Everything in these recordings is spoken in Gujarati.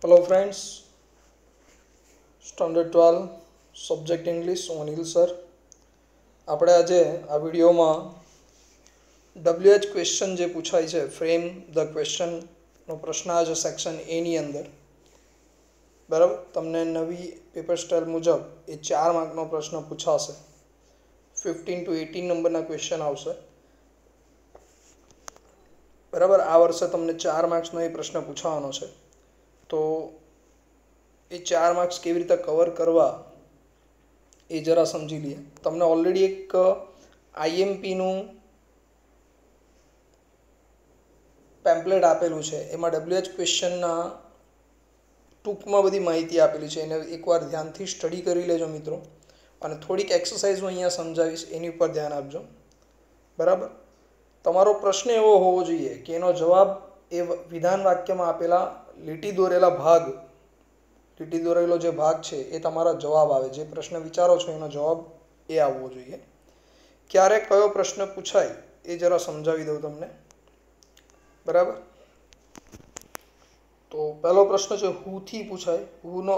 Hello friends, standard 12 subject English Anil sir. આપણે આજે આ વિડીયોમાં WH ક્વેશ્ચન જે પૂછાય છે ફ્રેમ ધ ક્વેશ્ચનનો પ્રશ્ન આજે સેક્શન એની અંદર બરાબર તમને નવી પેપર સ્ટાઇલ મુજબ એ 4 માર્કનો પ્રશ્ન પૂછાશે। 15 to 18 નંબરના ક્વેશ્ચન આવશે બરાબર। આ વર્ષે તમને 4 માર્ક્સનો એ પ્રશ્ન પૂછવાનો છે, તો એ 4 માર્ક્સ કેવી રીતે કવર કરવા એ જરા સમજી લઈએ। તમને ઓલરેડી એક આઈએમપીનું પેમ્પલેટ આપેલું છે, એમાં WH ક્વેશ્ચનના ટૂંકમાં બધી માહિતી આપેલી છે, એને એકવાર ધ્યાનથી સ્ટડી કરી લેજો મિત્રો। અને થોડીક એક્સરસાઇઝ હું અહીંયા સમજાવીશ, એની ઉપર ધ્યાન આપજો બરાબર। તમારો પ્રશ્ન એવો હોવો જોઈએ કે એનો જવાબ એ વિધાન વાક્યમાં આપેલા લીટી દોરેલા ભાગ, લીટી દોરેલો જે ભાગ છે એ તમારા જવાબ આવે। જે પ્રશ્ન વિચારો છો એનો જવાબ એ આવવો જોઈએ। ક્યારે કયો પ્રશ્ન પૂછાય એ જરા સમજાવી દઉં તમને બરાબર। તો પહેલો પ્રશ્ન છે હુ થી પૂછાય। હુનો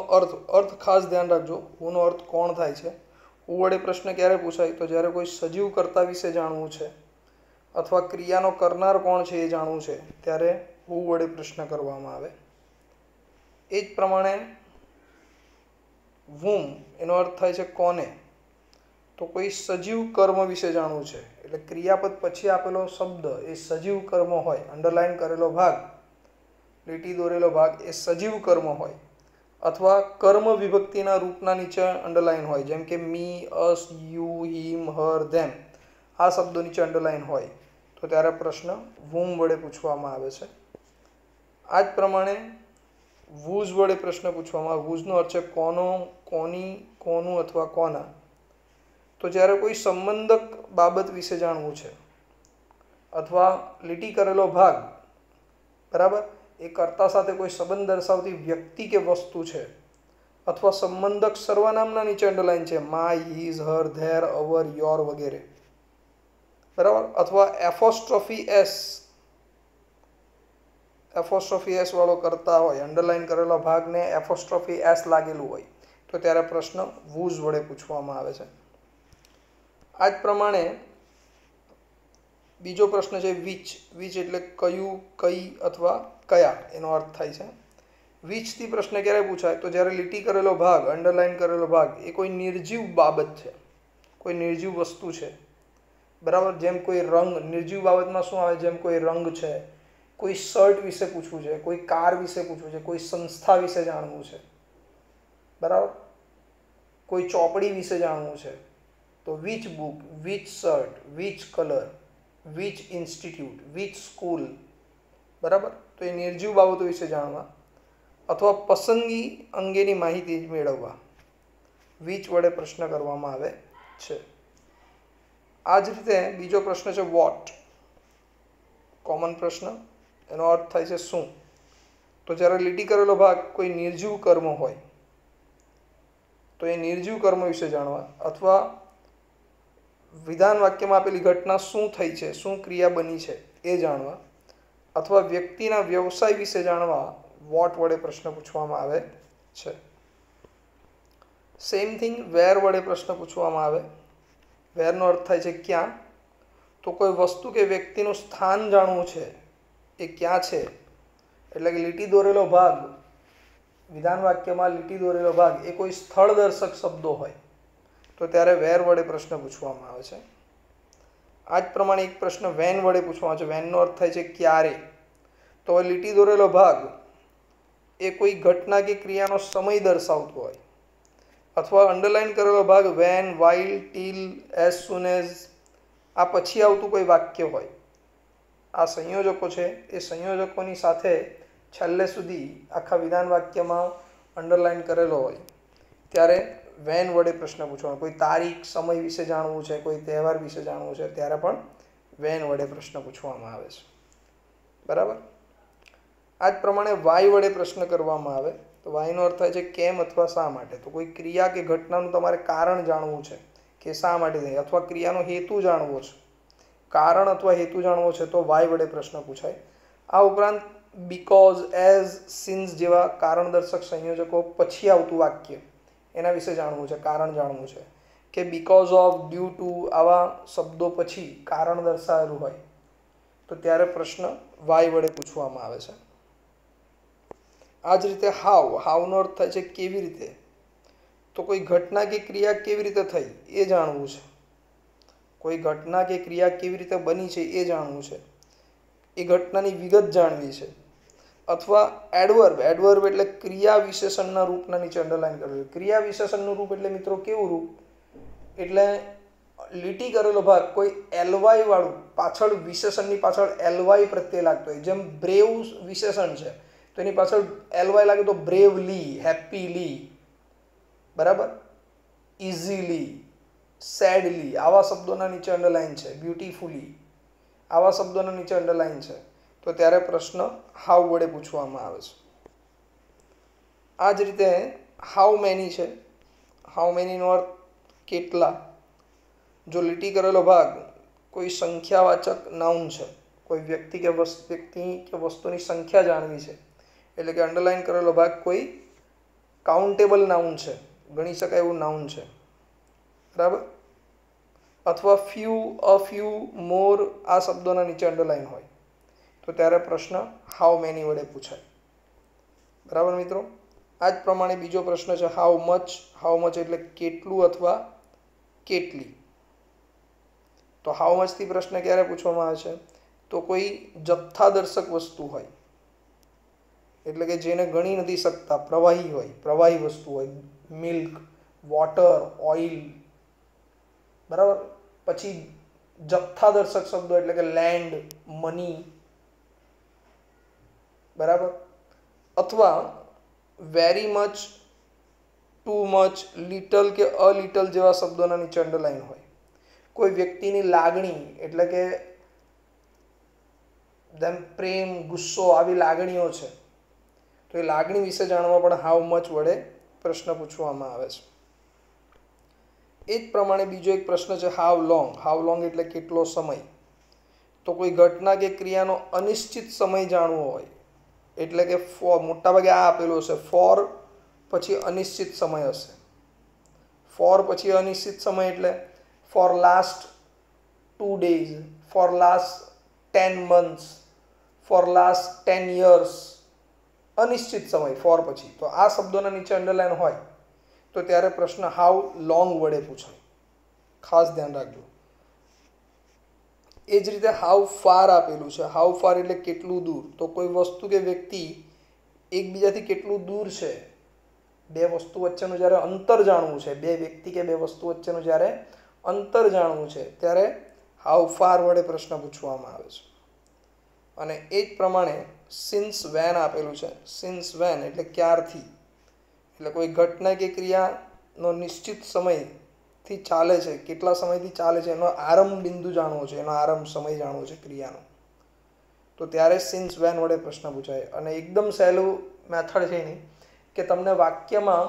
અર્થ ખાસ ધ્યાન રાખજો। હુનો અર્થ કોણ થાય છે। હુ વડે પ્રશ્ન ક્યારે પૂછાય તો જ્યારે કોઈ સજીવ કર્તા વિશે જાણવું છે અથવા ક્રિયાનો કરનાર કોણ છે એ જાણવું છે ત્યારે હુ વડે પ્રશ્ન કરવામાં આવે। એ જ પ્રમાણે whom એનો અર્થ થાય છે કોને। તો કોઈ સજીવ કર્મ વિશે જાણવું છે એટલે ક્રિયાપદ પછી આપેલો શબ્દ એ સજીવ કર્મ હોય, અંડરલાઈન કરેલો ભાગ, લીટી દોરેલો ભાગ એ સજીવ કર્મ હોય અથવા કર્મ વિભક્તિના રૂપના નીચે અંડરલાઈન હોય, જેમ કે મી, અસ, યુ, હિમ, હર, ધેમ આ શબ્દો નીચે અંડરલાઈન હોય તો ત્યારે પ્રશ્ન whom વડે પૂછવામાં આવે છે। આ જ પ્રમાણે whose વડે પ્રશ્ન પૂછવામાં આવે। whose નો અર્થ છે કોનો, કોની, કોનું અથવા કોના। તો જ્યારે કોઈ સંબંધક બાબત વિશે જાણવું છે અથવા લીટી કરેલો ભાગ બરાબર એ કર્તા સાથે કોઈ સંબંધ દર્શાવતી વ્યક્તિ કે વસ્તુ છે અથવા સંબંધક સર્વનામના નીચે અંડરલાઈન છે, my, his, her, their, our, your વગેરે બરાબર। અથવા એફોસ્ટ્રોફી એસ વાળો કરતા હોય, અંડરલાઈન કરેલો ભાગને એફોસ્ટ્રોફી એસ લાગેલું હોય તો ત્યારે પ્રશ્ન whose વડે પૂછવામાં આવે છે। આ જ પ્રમાણે બીજો પ્રશ્ન છે which। which એટલે કયું, કઈ અથવા કયા એનો અર્થ થાય છે। which થી પ્રશ્ન ક્યારે પૂછાય તો જ્યારે લીટી કરેલો ભાગ, અંડરલાઈન કરેલો ભાગ એ કોઈ નિર્જીવ બાબત છે, કોઈ નિર્જીવ વસ્તુ છે બરાબર। જેમ કોઈ રંગ, નિર્જીવ બાબતમાં શું આવે, જેમ કોઈ રંગ છે, કોઈ શર્ટ વિશે પૂછવું છે, કોઈ કાર વિશે પૂછવું છે, કોઈ સંસ્થા વિશે જાણવું છે બરાબર, કોઈ ચોપડી વિશે જાણવું છે તો which book, which shirt, which color, which institute, which school બરાબર। તો એ નિર્જીવ બાબતો વિશે જાણવા અથવા પસંદગી અંગેની માહિતી મેળવવા which વડે પ્રશ્ન કરવામાં આવે છે। આ જ રીતે બીજો પ્રશ્ન છે what। કોમન પ્રશ્ન, એનો અર્થ થાય છે શું। તો જ્યારે લીટી કરેલો ભાગ કોઈ નિર્જીવ કર્મ હોય તો એ નિર્જીવ કર્મ વિશે જાણવા અથવા વિધાન વાક્યમાં આપેલી ઘટના શું થઈ છે, શું ક્રિયા બની છે એ જાણવા અથવા વ્યક્તિના વ્યવસાય વિશે જાણવા વોટ વડે પ્રશ્ન પૂછવામાં આવે છે। સેમ થિંગ વેર વડે પ્રશ્ન પૂછવામાં આવે। વેરનો અર્થ થાય છે ક્યાં। તો કોઈ વસ્તુ કે વ્યક્તિનું સ્થાન જાણવું છે એ ક્યાં છે એટલે કે લીટી દોરેલો ભાગ, વિધાન વાક્યમાં લીટી દોરેલો ભાગ એ કોઈ સ્થળ દર્શક શબ્દો હોય તો ત્યારે વેર વડે પ્રશ્ન પૂછવામાં આવે છે। આ જ પ્રમાણે એક પ્રશ્ન વેન વડે પૂછવામાં આવે છે। વેનનો અર્થ થાય છે ક્યારે। તો લીટી દોરેલો ભાગ એ કોઈ ઘટના કે ક્રિયાનો સમય દર્શાવતો હોય અથવા અંડરલાઈન કરેલો ભાગ when, while, till, as soon as આ પછી આવતું કોઈ વાક્ય હોય। આ સંયોજકો છે, એ સંયોજકોની સાથે છેલ્લે સુધી આખા વિધાન વાક્યમાં અંડરલાઈન કરેલો હોય ત્યારે વેન વડે પ્રશ્ન પૂછવાનો। કોઈ તારીખ, સમય વિશે જાણવું છે, કોઈ તહેવાર વિશે જાણવું છે ત્યારે પણ વેન વડે પ્રશ્ન પૂછવામાં આવે છે બરાબર। આ જ પ્રમાણે વાય વડે પ્રશ્ન કરવામાં આવે। તો વાયનો અર્થ થાય છે કેમ અથવા શા માટે। તો કોઈ ક્રિયા કે ઘટનાનું તમારે કારણ જાણવું છે કે શા માટે થઈ, અથવા ક્રિયાનો હેતુ જાણવો છે, કારણ અથવા હેતુ જાણવો છે તો વાય વડે પ્રશ્ન પૂછાય। આ ઉપરાંત બીકોઝ, એઝ, સિન્સ જેવા કારણદર્શક સંયોજકો પછી આવતું વાક્ય એના વિશે જાણવું છે, કારણ જાણવું છે કે બીકોઝ ઓફ, ડ્યુ ટુ આવા શબ્દો પછી કારણ દર્શાવેલું હોય તો ત્યારે પ્રશ્ન વાય વડે પૂછવામાં આવે છે. આ જ રીતે હાવનો અર્થ થાય છે કેવી રીતે. તો કોઈ ઘટના કે ક્રિયા કેવી રીતે થઈ એ જાણવું છે. કોઈ ઘટના કે ક્રિયા કેવી રીતે બની છે એ જાણવું છે. એ ઘટનાની વિગત જાણવી છે. અથવા એડવર્બ એટલે ક્રિયા વિશેષણના રૂપના નીચે અંડરલાઈન કરવું છે. ક્રિયા વિશેષણનું રૂપ એટલે મિત્રો કેવું રૂપ? એટલે લીટી કરેલો ભાગ કોઈ એલવાય વાળું, પાછળ વિશેષણની પાછળ એલવાય પ્રત્યે લાગતો હોય. જેમ બ્રેવ વિશેષણ છે તો એની પાછળ એલવાય લાગે તો બ્રેવલી, હેપીલી, બરાબર, ઇઝીલી, સેડલી, આવા શબ્દોના નીચે અંડરલાઈન છે. બ્યુટીફુલી, આવા શબ્દોના નીચે અંડરલાઈન છે. તો ત્યારે પ્રશ્ન હાઉ વડે પૂછવામાં આવે છે. આ જ રીતે હાઉ મેની છે. હાઉ મેનીનો અર્થ કેટલા. જો લીટી કરેલો ભાગ કોઈ સંખ્યાવાચક નાઉન છે, કોઈ વ્યક્તિ કે વસ્તુની સંખ્યા જાણવી છે, એટલે કે અંડરલાઈન કરેલો ભાગ કોઈ કાઉન્ટેબલ નાઉન છે, ગણી શકાય એવું નાઉન છે, બરાબર. અથવા ફ્યુ, અ ફ્યુ, મોર, આ શબ્દોના નીચે અંડરલાઈન હોય તો ત્યારે પ્રશ્ન હાઉ મેની વડે પૂછાય. બરાબર મિત્રો. આ જ પ્રમાણે બીજો પ્રશ્ન છે હાઉ મચ. હાઉ મચ એટલે કેટલું અથવા કેટલી. તો હાઉ મચથી પ્રશ્ન ક્યારે પૂછવામાં આવે છે? તો કોઈ જથ્થાદર્શક વસ્તુ હોય, એટલે કે જેને ગણી નથી શકતા, પ્રવાહી હોય, પ્રવાહી વસ્તુ હોય, મિલ્ક, વોટર, ઓઇલ, બરાબર. પછી જથ્થાદર્શક શબ્દો એટલે કે લેન્ડ, મની, બરાબર. અથવા very much, too much, little કે અ લિટલ જેવા શબ્દોના નીચે અંડરલાઈન હોય. કોઈ વ્યક્તિની લાગણી એટલે કે જેમ પ્રેમ, ગુસ્સો, આવી લાગણીઓ છે તો એ લાગણી વિશે જાણવા પણ હાઉ મચ વડે પ્રશ્ન પૂછવામાં આવે છે. એ જ પ્રમાણે બીજો એક પ્રશ્ન છે હાઉ લોંગ. હાઉ લોંગ એટલે કેટલો સમય. તો કોઈ ઘટના કે ક્રિયાનો અનિશ્ચિત સમય જાણવો હોય એટલે કે મોટાભાગે આ આપેલું હશે, ફોર પછી અનિશ્ચિત સમય હશે. ફોર પછી અનિશ્ચિત સમય એટલે for last 2 days, for last 10 months, for last 10 years, અનિશ્ચિત સમય ફોર પછી. તો આ શબ્દોના નીચે અંડરલાઈન હોય તો ત્યારે પ્રશ્ન હાઉ લોંગ વડે પૂછાય. ખાસ ધ્યાન રાખજો. એ જ રીતે હાઉ ફાર આપેલું છે. હાઉ ફાર એટલે કેટલું દૂર. તો કોઈ વસ્તુ કે વ્યક્તિ એકબીજાથી કેટલું દૂર છે, બે વસ્તુ વચ્ચેનું જ્યારે અંતર જાણવું છે, બે વ્યક્તિ કે બે વસ્તુ વચ્ચેનું જ્યારે અંતર જાણવું છે ત્યારે હાઉ ફાર વડે પ્રશ્ન પૂછવામાં આવે છે. અને એ જ પ્રમાણે સિન્સ વેન આપેલું છે. સિન્સ વેન એટલે ક્યારથી. એટલે કોઈ ઘટના કે ક્રિયાનો નિશ્ચિત સમયથી ચાલે છે, કેટલા સમયથી ચાલે છે એનો આરંભ બિંદુ જાણવો છે, એનો આરંભ સમય જાણવો છે ક્રિયાનો, તો ત્યારે સિન્સ વેન વડે પ્રશ્ન પૂછાય. અને એકદમ સહેલું મેથડ છે એની કે તમને વાક્યમાં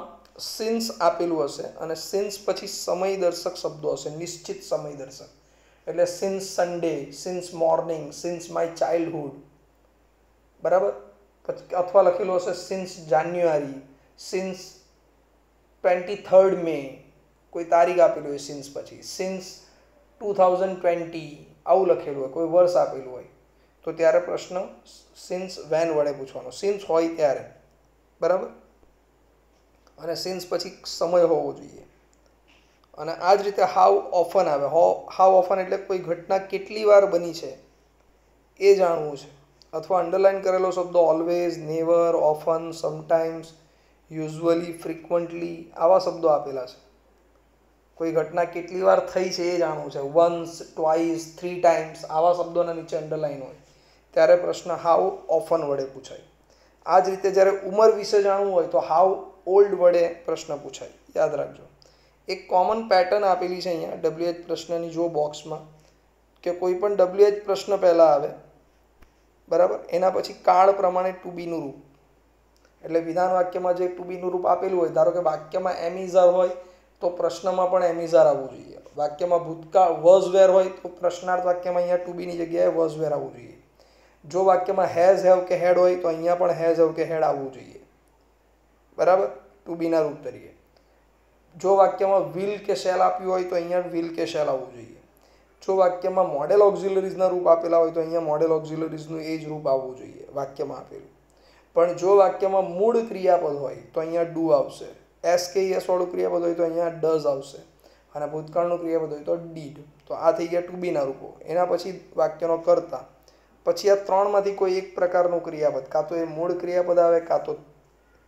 સિન્સ આપેલું હશે અને સિન્સ પછી સમયદર્શક શબ્દો હશે, નિશ્ચિત સમયદર્શક. એટલે since Sunday, since morning, since my childhood, બરાબર. અથવા લખેલું હશે સિન્સ જાન્યુઆરી, સિન્સ 23rd May, કોઈ તારીખ આપેલી હોય સિન્સ પછી, સિન્સ 2020 આવું લખેલું હોય, કોઈ વર્ષ આપેલું હોય તો ત્યારે પ્રશ્ન સિન્સ વેન વડે પૂછવાનો. સિન્સ હોય ત્યારે, બરાબર. અને સિન્સ પછી સમય હોવો જોઈએ. અને આ જ રીતે હાઉ ઓફન આવે. હાઉ ઓફન એટલે કોઈ ઘટના કેટલી વાર બની છે એ જાણવું છે. અથવા અંડરલાઈન કરેલો શબ્દો always, never, often, sometimes, usually, frequently, આવા શબ્દો આપેલા છે. કોઈ ઘટના કેટલી વાર થઈ છે એ જાણવું છે. વન્સ, ટ્વાઇસ, 3 times, આવા શબ્દોના નીચે અંડરલાઈન હોય ત્યારે પ્રશ્ન હાઉ ઓફન વડે પૂછાય. આ જ રીતે જ્યારે ઉંમર વિશે જાણવું હોય તો હાઉ ઓલ્ડ વડે પ્રશ્ન પૂછાય. યાદ રાખજો. એક કોમન પેટર્ન આપેલી છે અહીંયા WH પ્રશ્નની જો બોક્સમાં, કે કોઈ પણ WH પ્રશ્ન પહેલાં આવે, બરાબર, એના પછી કાળ પ્રમાણે ટુ બીનું રૂપ. એટલે વિધાન વાક્યમાં જે ટુ બીનું રૂપ આપેલું હોય, ધારો કે વાક્યમાં એમ ઇઝ આર હોય તો પ્રશ્નમાં પણ એમ ઇઝ આર આવવું જોઈએ. વાક્યમાં ભૂતકાળ વોઝ વેર હોય તો પ્રશ્નાર્થ વાક્યમાં અહીંયા ટુ બીની જગ્યાએ વોઝ વેર આવવું જોઈએ. જો વાક્યમાં હેઝ હેવ કે હેડ હોય તો અહીંયા પણ હેઝ હેવ કે હેડ આવવું જોઈએ, બરાબર, ટુ બીના રૂપ તરીકે. જો વાક્યમાં વિલ કે શેલ આપ્યું હોય તો અહીંયા વિલ કે શેલ આવવું જોઈએ. જો વાક્યમાં મોડેલ ઓક્ઝિલરીઝના રૂપ આપેલા હોય તો અહીંયા મોડેલ ઓક્ઝિલરીઝનું એ જ રૂપ આવવું જોઈએ વાક્યમાં આપેલું. પણ જો વાક્યમાં મૂળ ક્રિયાપદ હોય તો અહીંયા ડુ આવશે. એસ કે એસ વાળું ક્રિયાપદ હોય તો અહીંયા ડઝ આવશે, અને ભૂતકાળનું ક્રિયાપદ હોય તો ડીડ. તો આ થઈ ગયા ટુ બીના રૂપો. એના પછી વાક્યનો કર્તા. પછી આ ત્રણમાંથી કોઈ એક પ્રકારનું ક્રિયાપદ, કાં તો એ મૂળ ક્રિયાપદ આવે, કાં તો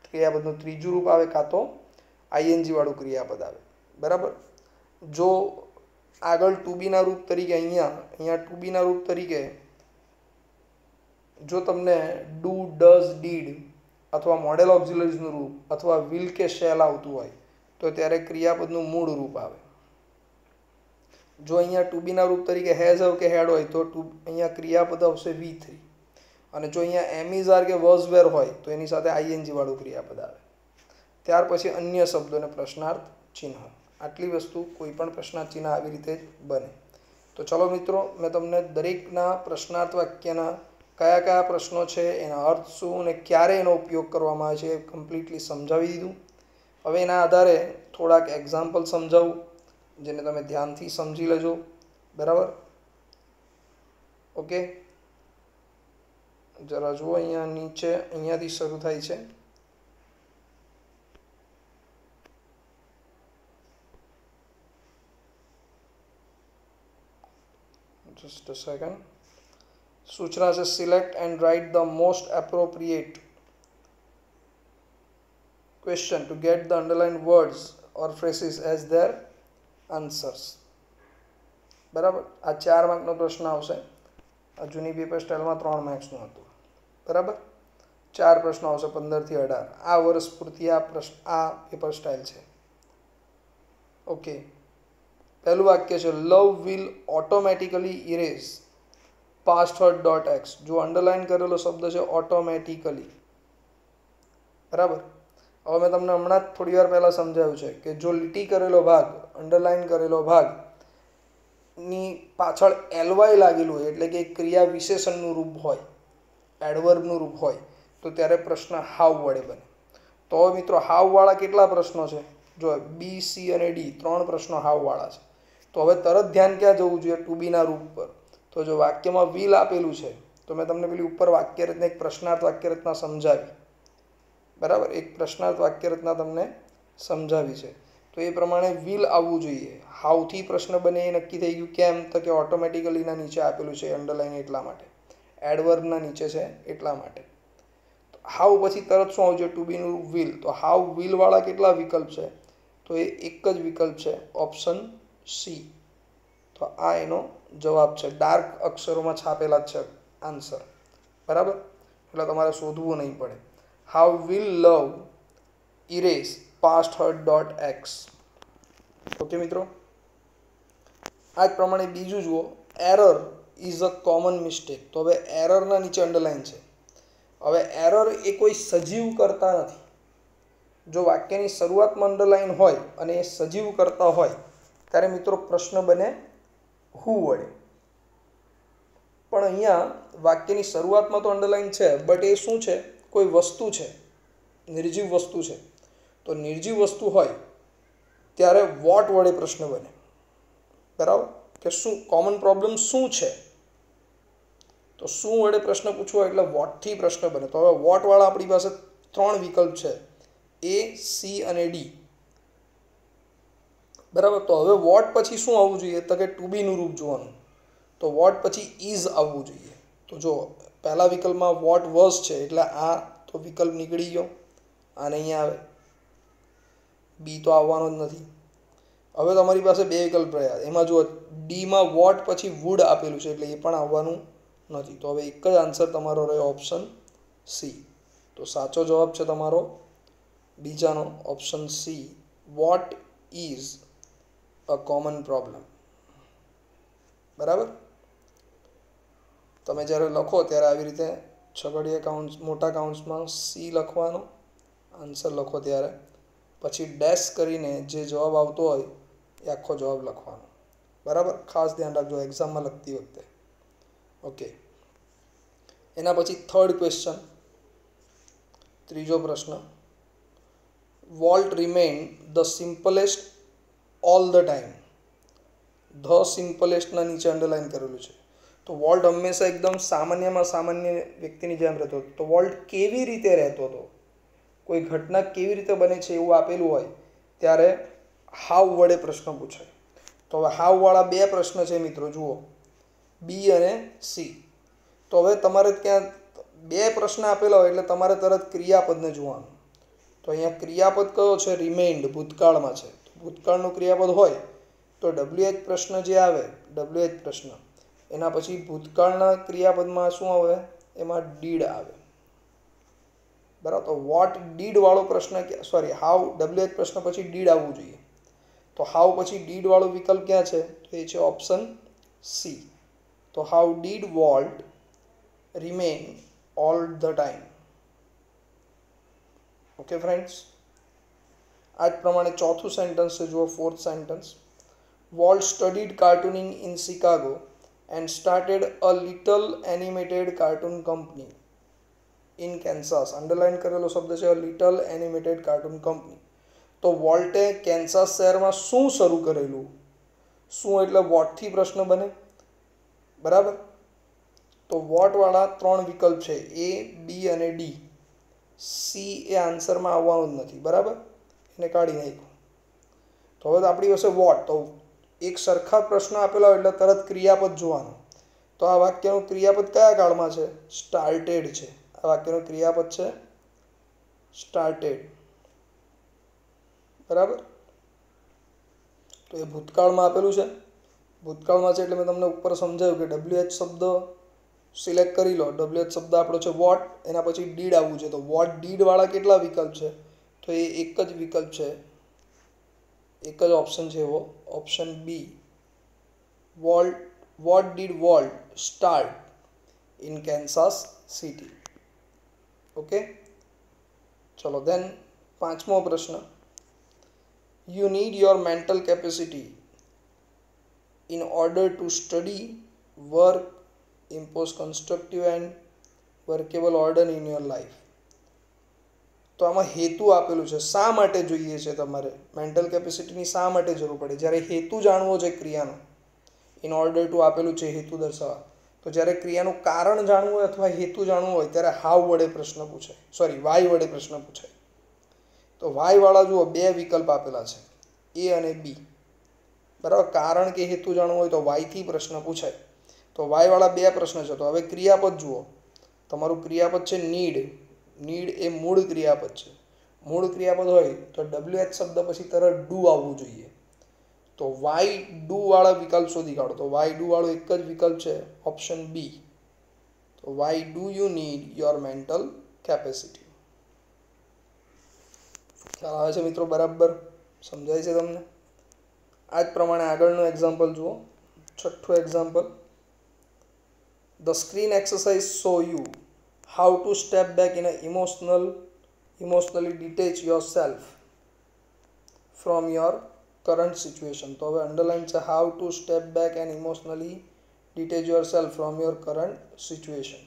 ક્રિયાપદનું ત્રીજું રૂપ આવે, કાં તો આઈએનજી વાળું ક્રિયાપદ આવે, બરાબર. જો આગળ ટુ બીના રૂપ તરીકે અહીંયા ટુ બીના રૂપ તરીકે જો તમને ડુ, ડઝ, ડીડ અથવા મોડેલ ઓક્ઝિલરીઝનું રૂપ અથવા વિલ કે શેલ આવતું હોય તો ત્યારે ક્રિયાપદનું મૂળ રૂપ આવે. જો અહીંયા ટુ બીના રૂપ તરીકે હેઝ હેવ કે હેડ હોય તો અહીંયા ક્રિયાપદ આવશે V3, અને જો અહીંયા એમ ઇઝ આર કે વોઝ વેર હોય તો એની સાથે આઈએનજી વાળું ક્રિયાપદ આવે. ત્યાર પછી અન્ય શબ્દોને પ્રશ્નાર્થ ચિહ્ન. આટલી વસ્તુ કોઈ પણ પ્રશ્નાર્થ ચિહ્ન આવી રીતે જ બને. તો ચલો મિત્રો, મેં તમને દરેકના પ્રશ્નાર્થ વાક્યના કયા કયા પ્રશ્નો છે, એના અર્થ શું અને ક્યારે એનો ઉપયોગ કરવામાં આવે છે એ કમ્પ્લીટલી સમજાવી દીધું. હવે એના આધારે થોડાક એક્ઝામ્પલ સમજાવું, જેને તમે ધ્યાનથી સમજી લેજો, બરાબર. ઓકે, જરા જુઓ અહીંયા નીચે, અહીંયાથી શરૂ થાય છે. Just a second. સૂચના છે select and write the most appropriate question to get the underlined words or phrases as their answers. બરાબર, આ 4 માર્કનો પ્રશ્ન આવશે. આ જૂની પેપર સ્ટાઇલમાં 3 માર્ક્સનું હતું, બરાબર. 4 પ્રશ્નો આવશે 15 થી 18. આ વર્ષ પૂરતી આ પેપર સ્ટાઇલ છે. ઓકે, પહેલું વાક્ય છે love will automatically erase past hurt dot x. જો અંડરલાઇન કરેલો શબ્દ છે ઓટોમેટિકલી, બરાબર. હવે મેં તમને હમણાં જ થોડી વાર પહેલાં સમજાવ્યું છે કે જો લીટી કરેલો ભાગ, અંડરલાઇન કરેલો ભાગની પાછળ એલવાય લાગેલું હોય, એટલે કે ક્રિયા વિશેષણનું રૂપ હોય, એડવર્બનું રૂપ હોય, તો ત્યારે પ્રશ્ન હાવ વડે બને. તો મિત્રો, હાવવાળા કેટલા પ્રશ્નો છે? જો બી, સી અને ડી 3 પ્રશ્નો હાવવાળા છે. તો હવે તરત ધ્યાન ક્યાં જવું જોઈએ? ટુ બીના રૂપ પર. તો જો વાક્યમાં વિલ આપેલું છે તો મેં તમને પેલી ઉપર વાક્યરચના, એક પ્રશ્નાર્થ વાક્યરચના સમજાવી, બરાબર. એક પ્રશ્નાર્થ વાક્યરચના તમને સમજાવી છે. તો એ પ્રમાણે વિલ આવવું જોઈએ. હાવથી પ્રશ્ન બને એ નક્કી થઈ ગયું. કેમ? તો કે ઓટોમેટિકલીના નીચે આપેલું છે અંડરલાઇન, એટલા માટે. એડવર્બના નીચે છે એટલા માટે. હાવ પછી તરત શું આવવું જોઈએ? ટુ બીનું રૂપ વિલ. તો હાવ વિલવાળા કેટલા વિકલ્પ છે? તો એ એક જ વિકલ્પ છે, ઓપ્શન સી. તો આ એનો જવાબ છે. ડાર્ક અક્ષરોમાં છાપેલા જ છે આન્સર, બરાબર. એટલે તમારે શોધવું નહીં પડે. How will love erase past hurt dot X. Okay મિત્રો, આ જ પ્રમાણે બીજું જુઓ, error is a common mistake. તો હવે એરરના નીચે અંડરલાઇન છે. હવે એરર એ કોઈ સજીવ કરતા નથી. જો વાક્યની શરૂઆતમાં અંડરલાઇન હોય અને એ સજીવ કરતા હોય ત્યારે મિત્રો પ્રશ્ન બને હુ વડે. પણ અહીંયા વાક્યની શરૂઆતમાં તો અંડરલાઇન છે, બટ એ શું છે? કોઈ વસ્તુ છે, નિર્જીવ વસ્તુ છે. તો નિર્જીવ વસ્તુ હોય ત્યારે વોટ વડે પ્રશ્ન બને, બરાબર. કે શું કોમન પ્રોબ્લેમ શું છે? તો શું વડે પ્રશ્ન પૂછવો એટલે વોટથી પ્રશ્ન બને. તો હવે વોટવાળા આપણી પાસે 3 વિકલ્પ છે, એ, સી અને ડી, બરાબર. તો હવે વોટ પછી શું આવવું જોઈએ? તો કે ટુ બીનું રૂપ જોવાનું. તો વોટ પછી ઇઝ આવવું જોઈએ. તો જો પહેલા વિકલ્પમાં વોટ વોઝ છે એટલે આ તો વિકલ્પ નીકળી ગયો, આને અહીંયા આવે. બી તો આવવાનો જ નથી. હવે તમારી પાસે 2 વિકલ્પ રહ્યા. એમાં જો ડીમાં વોટ પછી વુડ આપેલું છે એટલે એ પણ આવવાનું નથી. તો હવે એક જ આન્સર તમારો રહ્યો, ઓપ્શન સી. તો સાચો જવાબ છે તમારો બીજાનો, option C. What is a common problem, બરાબર. તમે જ્યારે લખો ત્યારે આવી રીતે છગડીયા કાઉન્સ, મોટા કાઉન્સમાં સી લખવાનો, આન્સર લખો ત્યારે પછી ડેશ કરીને જે જવાબ આવતો હોય એ આખો જવાબ લખવાનો, બરાબર. ખાસ ધ્યાન રાખજો એક્ઝામમાં લખતી વખતે. ઓકે, એના પછી થર્ડ ક્વેશ્ચન, ત્રીજો પ્રશ્ન, Walt remain the simplest all the time. The સિમ્પલેસ્ટના નીચે અંડરલાઇન કરેલું છે. તો વોલ્ટ હંમેશા એકદમ સામાન્યમાં સામાન્ય વ્યક્તિની જેમ રહેતો હતો. તો વોલ્ટ કેવી રીતે રહેતો હતો, કોઈ ઘટના કેવી રીતે બને છે એવું આપેલું હોય ત્યારે હાવ વડે પ્રશ્ન પૂછાય. તો હવે હાવવાળા બે પ્રશ્ન છે મિત્રો, જુઓ, બી અને સી. તો હવે તમારે ત્યાં બે પ્રશ્ન આપેલા હોય એટલે તમારે તરત ક્રિયાપદને જોવાનું. તો અહીંયા ક્રિયાપદ કયો છે? રિમેઇન્ડ, ભૂતકાળમાં છે. ભૂતકાળનું ક્રિયાપદ હોય તો WH પ્રશ્ન જે આવે, WH પ્રશ્ન, એના પછી ભૂતકાળના ક્રિયાપદમાં શું આવે? એમાં ડીડ આવે. બરાબર. તો વોટ ડીડ વાળો પ્રશ્ન, સોરી, હાવ WH પ્રશ્ન પછી ડીડ આવવું જોઈએ. તો હાવ પછી ડીડ વાળો વિકલ્પ ક્યાં છે? તો એ છે ઓપ્શન સી. તો how did Walt remain all the time. Okay friends, આ જ પ્રમાણે ચોથું સેન્ટન્સ છે, જુઓ, fourth sentence. Walt studied cartooning in Chicago and started a little animated cartoon company in Kansas. Underline કરેલો શબ્દ છે લિટલ એનિમેટેડ કાર્ટૂન કંપની. તો વોલ્ટે કેન્સાસ શહેરમાં શું શરૂ કરેલું? શું એટલે વોટથી પ્રશ્ન બને, બરાબર. તો વોટવાળા ત્રણ વિકલ્પ છે, એ, બી અને ડી. સી એ આન્સરમાં આવવાનું જ નથી, બરાબર, એને કાઢી નાખ્યું. તો હવે આપણી પાસે વોટ, તો એક સરખા પ્રશ્ન આપેલા હોય એટલે તરત ક્રિયાપદ જોવાનું. તો આ વાક્યનું ક્રિયાપદ કયા કાળમાં છે? સ્ટાર્ટેડ છે. આ વાક્યનું ક્રિયાપદ છે સ્ટાર્ટેડ, બરાબર. તો એ ભૂતકાળમાં આપેલું છે. ભૂતકાળમાં છે એટલે મેં તમને ઉપર સમજાવ્યું કે WH શબ્દ સિલેક્ટ કરી લો. WH શબ્દ આપણો છે વોટ, એના પછી ડીડ આવવું છે. તો વોટ ડીડ વાળા કેટલા વિકલ્પ છે? તો એ એક જ વિકલ્પ છે, એક જ ઓપ્શન છે એવો, option B. What did Walt start in Kansas City. Okay, ચલો દેન પાંચમો પ્રશ્ન. You need your mental capacity in order to study, work, impose constructive and workable order in your life. તો આમાં હેતુ આપેલું છે. શા માટે જોઈએ છે તમારે મેન્ટલ કેપેસિટીની? શા માટે જરૂર પડે? જ્યારે હેતુ જાણવો છે ક્રિયાનો, ઇન ઓર્ડર ટુ આપેલું છે હેતુ દર્શાવવા. તો જ્યારે ક્રિયાનું કારણ જાણવું હોય અથવા હેતુ જાણવું હોય ત્યારે હાવ વડે પ્રશ્ન પૂછાય, સોરી, વાય વડે પ્રશ્ન પૂછાય. તો વાયવાળા જુઓ, બે વિકલ્પ આપેલા છે, એ અને બી, બરાબર. કારણ કે હેતુ જાણવું હોય તો વાયથી પ્રશ્ન પૂછાય. તો વાયવાળા બે પ્રશ્ન છે. તો હવે ક્રિયાપદ જુઓ, તમારું ક્રિયાપદ છે નીડ. નીડ એ મૂળ ક્રિયાપદ છે. મૂળ ક્રિયાપદ હોય તો WH શબ્દ પછી તરત ડુ આવવું જોઈએ. તો વાય ડુ વાળા વિકલ્પ શોધી કાઢો. તો વાય ડુ વાળો એક જ વિકલ્પ છે, ઓપ્શન બી. તો why do you need your mental capacity. ખ્યાલ આવે છે મિત્રો? બરાબર સમજાય છે તમને? આ જ પ્રમાણે આગળનું એક્ઝામ્પલ જુઓ, છઠ્ઠું example. The screen exercise show you how to step back in a emotionally detach your self from your current situation. તો હવે અંડરલાઇન છે how to step back and emotionally detach your self from your current situation.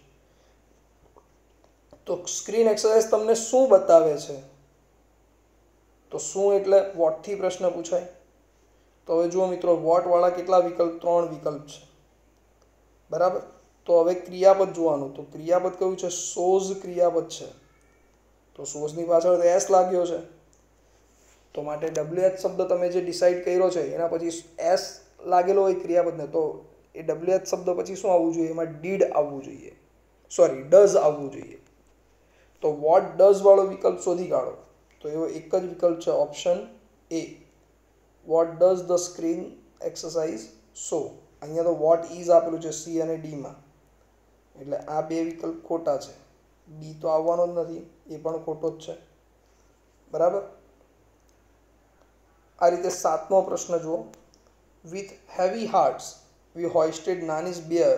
તો સ્ક્રીન એક્સરસાઇઝ તમને શું બતાવે છે? તો શું એટલે વોટથી પ્રશ્ન પૂછાય. તો હવે જુઓ મિત્રો, વોટવાળા કેટલા વિકલ્પ? ત્રણ વિકલ્પ છે, બરાબર. તો હવે ક્રિયાપદ જોવાનું. તો ક્રિયાપદ કયું છે? શોઝ ક્રિયાપદ છે. તો શોઝની પાછળ એસ લાગ્યો છે, તો માટે WH શબ્દ તમે જે ડિસાઇડ કર્યો છે એના પછી એસ લાગેલો હોય ક્રિયાપદને, તો એ WH શબ્દ પછી શું આવવું જોઈએ? એમાં ડીડ આવવું જોઈએ, સોરી, ડઝ આવવું જોઈએ. તો વોટ ડઝ વાળો વિકલ્પ શોધી કાઢો. તો એવો એક જ વિકલ્પ છે, option A. What does the screen exercise show. અહીંયા તો વોટ ઇઝ આપેલું છે સી અને ડીમાં, એટલે આ બે વિકલ્પ ખોટા છે. બી તો આવવાનો જ નથી, એ પણ ખોટો જ છે, બરાબર. આ રીતે સાતમો પ્રશ્ન જુઓ. With heavy hearts we hoisted Nani's bier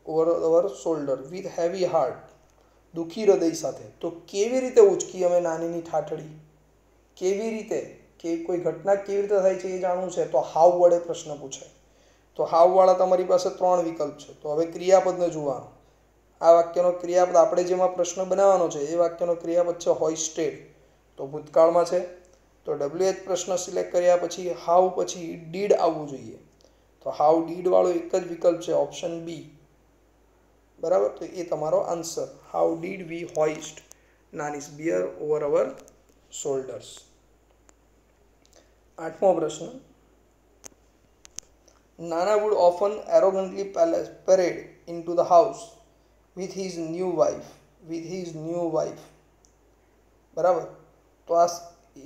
over our shoulder. With heavy heart, દુઃખી હૃદય સાથે. તો કેવી રીતે ઉચકી અમે નાનીની ઠાઠડી? કેવી રીતે, કે કોઈ ઘટના કેવી રીતે થાય છે એ જાણવું છે તો હાવ વડે પ્રશ્ન પૂછાય. તો હાવ વાળા તમારી પાસે ત્રણ વિકલ્પ છે. તો હવે ક્રિયાપદને જોવાનું. આ વાક્યનો ક્રિયાપદ આપણે જેમાં પ્રશ્ન બનાવવાનો છે એ વાક્યનો ક્રિયાપદ છે હોઇસ્ટેડ, તો ભૂતકાળમાં છે. તો WH પ્રશ્ન સિલેક્ટ કર્યા પછી હાઉ પછી ડીડ આવવું જોઈએ. તો હાઉ ડીડ વાળો એક જ વિકલ્પ છે, ઓપ્શન બી. બરાબર, તો એ તમારો answer. How did we hoist Nani's bier over our shoulders. 8મો પ્રશ્ન. Nana would often arrogantly parade into the house with his new wife. બરાબર, તો આ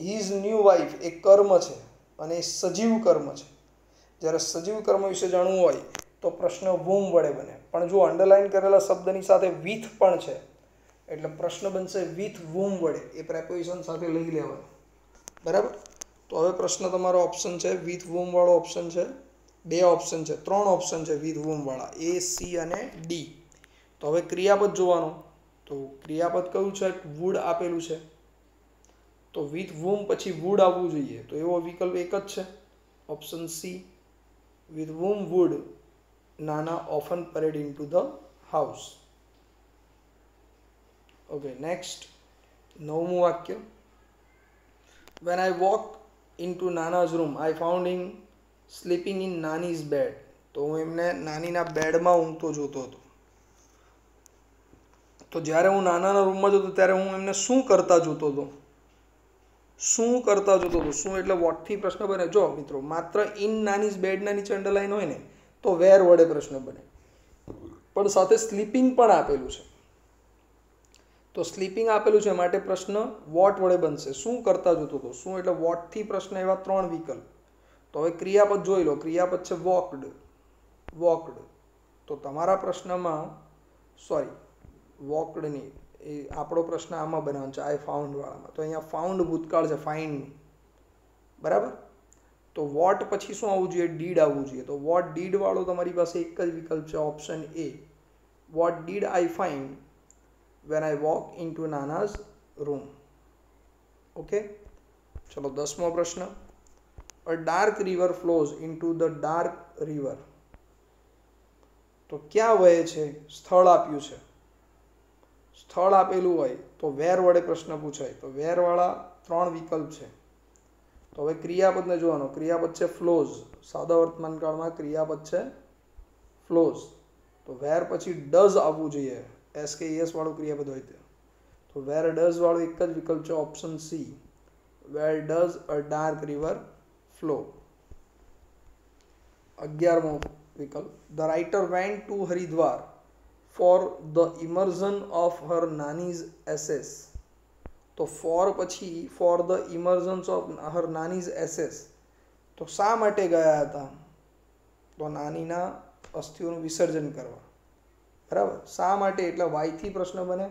his new wife એ કર્મ છે અને એ સજીવ કર્મ છે. જ્યારે સજીવ કર્મ વિશે જાણવું હોય તો પ્રશ્ન whom વડે બને, પણ જો અંડરલાઇન કરેલા શબ્દની સાથે with પણ છે એટલે પ્રશ્ન બનશે with whom વડે, એ પ્રેપોઝિશન સાથે લઈ લેવાનું. બરાબર, તો હવે પ્રશ્ન તમારો ઓપ્શન છે with whom વાળો ઓપ્શન છે. 2 ઓપ્શન છે, 3 ઓપ્શન છે with whom વાળા, A, C અને D. તો હવે ક્રિયાપદ જોવાનું. તો ક્રિયાપદ કયું છે? would આપેલું છે, તો with whom પછી would આવવું જોઈએ. તો એવો વિકલ્પ એક જ છે, option C. with whom would Nana often parade into the house. Okay, next. 9મું વાક્ય. When I walked into Nana's room, I found him sleeping in Nani's bed. તો હું એમને નાનીના બેડમાં ઊંઘતો જોતો હતો. તો જ્યારે હું નાનાના રૂમમાં જતો ત્યારે હું એમને શું કરતા જોતો હતો? શું એટલે વોટથી પ્રશ્ન બને. જો મિત્રો, માત્ર ઇન નાનીઝ બેડના નીચે અંડરલાઈન હોય ને તો વેર વડે પ્રશ્ન બને, પણ સાથે સ્લીપિંગ પણ આપેલું છે. તો સ્લીપિંગ આપેલું છે માટે પ્રશ્ન વોટ વડે બનશે. શું કરતા જોતો હતો? શું એટલે વોટથી પ્રશ્ન, એવા 3 વિકલ્પ. તો હવે ક્રિયાપદ જોઈ લો. ક્રિયાપદ છે વોકડ. તો તમારા પ્રશ્નમાં વોકડ નહીં, એ આપણો પ્રશ્ન આમાં બનાવવાનો છે, આઈ ફાઉન્ડ વાળામાં. તો અહીંયા ફાઉન્ડ ભૂતકાળ છે, ફાઇન્ડ. બરાબર, તો વોટ પછી શું આવવું જોઈએ? ડીડ આવવું જોઈએ. તો વોટ ડીડ વાળો તમારી પાસે એક જ વિકલ્પ છે, option A. What did I find when I walk into Nana's room. Okay, ચલો 10મો પ્રશ્ન. A dark river flows into the dark river. તો ક્યાં વહે છે? સ્થળ આપ્યું છે. સ્થળ આપેલું હોય તો વેર વડે પ્રશ્ન પૂછાય. તો વેર વાળા 3 વિકલ્પ છે. તો હવે ક્રિયાપદને જોવાનો. ક્રિયાપદ છે ફ્લોઝ. સાદા વર્તમાન કાળમાં ક્રિયાપદ છે ફ્લોઝ. તો વેર પછી ડઝ આવવું જોઈએ. SKES વાળું ક્રિયાપદ હોય તો વેર ડઝ વાળો એક જ વિકલ્પ છે, option C. Where does a dark river flow. 11મો વિકલ્પ. The writer went to Haridwar for the immersion of her Nani's ashes. તો ફોર પછી for the immersions of her Nani's ashes. તો શા માટે ગયા હતા? તો નાનીના અસ્થિઓનું વિસર્જન કરવા. બરાબર, શા માટે એટલે વાયથી પ્રશ્ન બને.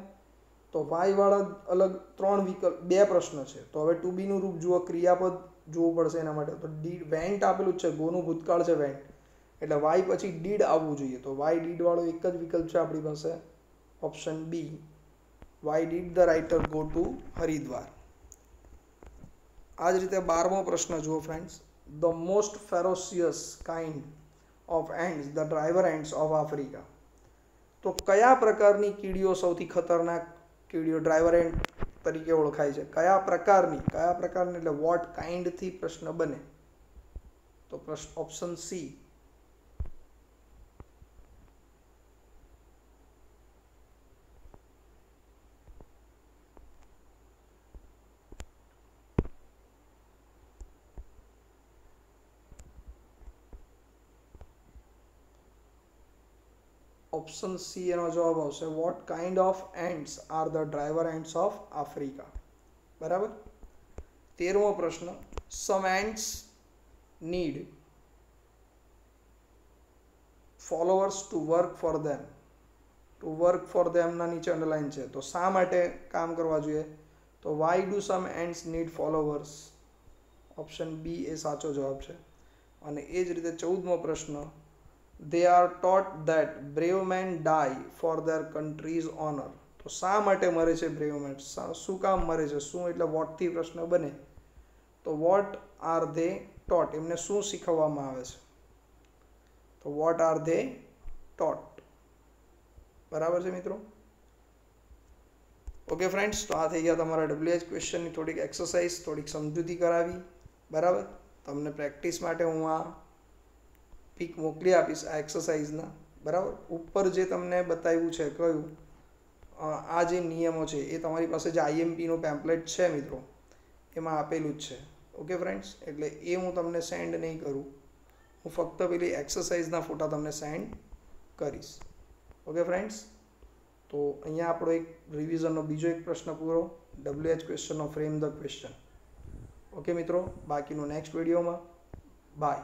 તો વાય વાળા અલગ 3 વિકલ્પ, 2 પ્રશ્ન છે. તો હવે ટુ બીનું રૂપ જુઓ, ક્રિયાપદ જોવું પડશે એના માટે. તો ડીડ વેન્ટ આપેલું છે, ગોનું ભૂતકાળ છે વેન્ટ, એટલે વાય પછી ડીડ આવવું જોઈએ. તો વાય ડીડ વાળો એક જ વિકલ્પ છે આપણી પાસે, option b. Why did the writer go to Haridwar. આ જ રીતે 12મો પ્રશ્ન જુઓ friends. The most ferocious kind of ants, the driver ants of Africa. તો કયા પ્રકારની કીડીઓ સૌથી ખતરનાક કીડીઓ ડ્રાઈવર એન્ડ તરીકે ઓળખાય છે? કયા પ્રકારની એટલે વોટ કાઇન્ડથી પ્રશ્ન બને. તો પ્રશ્ન ઓપ્શન C. ઓપ્શન C એનો જવાબ આવશે. What kind of ants are the driver ants of Africa. બરાબર. 13મો પ્રશ્ન. Some ants need followers to work for them. To work for ધેમના નીચે અંડરલાઇન છે. તો શા માટે કામ કરવા જોઈએ? તો why do some ants need followers. Option b એ સાચો જવાબ છે. અને એ જ રીતે 14મો પ્રશ્ન. They are taught that brave men die for their country's honor. તો શા માટે મરે છે brave men? શું કામ મરે છે? શું એટલે વોટથી પ્રશ્ન બને. તો what are they taught? એમને શું શીખવવામાં આવે છે? તો what are they taught? बराबर है मित्रों। ओके फ्रेंड्स, तो आ थी गया तमारा WH क्वेश्चन थोड़ी एक्सरसाइज थोड़ी समझूती करावी बराबर। तमने प्रेक्टिस माटे हूँ आ पीक मोकली आपीश आ एक्सरसाइजना बराबर। ऊपर जे तमने बताव्युं छे कयुं आ जे नियमों छे ए तमारी पासे जे IMP नो पेम्पलेट छे मित्रों एमां आपेलुं ज छे। ओके फ्रेंड्स, एटले ए हूँ तमने सेंड नहीं करूँ, हूँ फक्त पेली एक्सरसाइजना फोटा तमने सेंड करीश। ओके फ्रेंड्स, तो अहींया आपणो एक रिविजननो बीजो एक प्रश्न पूरो WH question of frame the question. Okay मित्रों, बाकीनो नेक्स्ट विडियोमां बाय।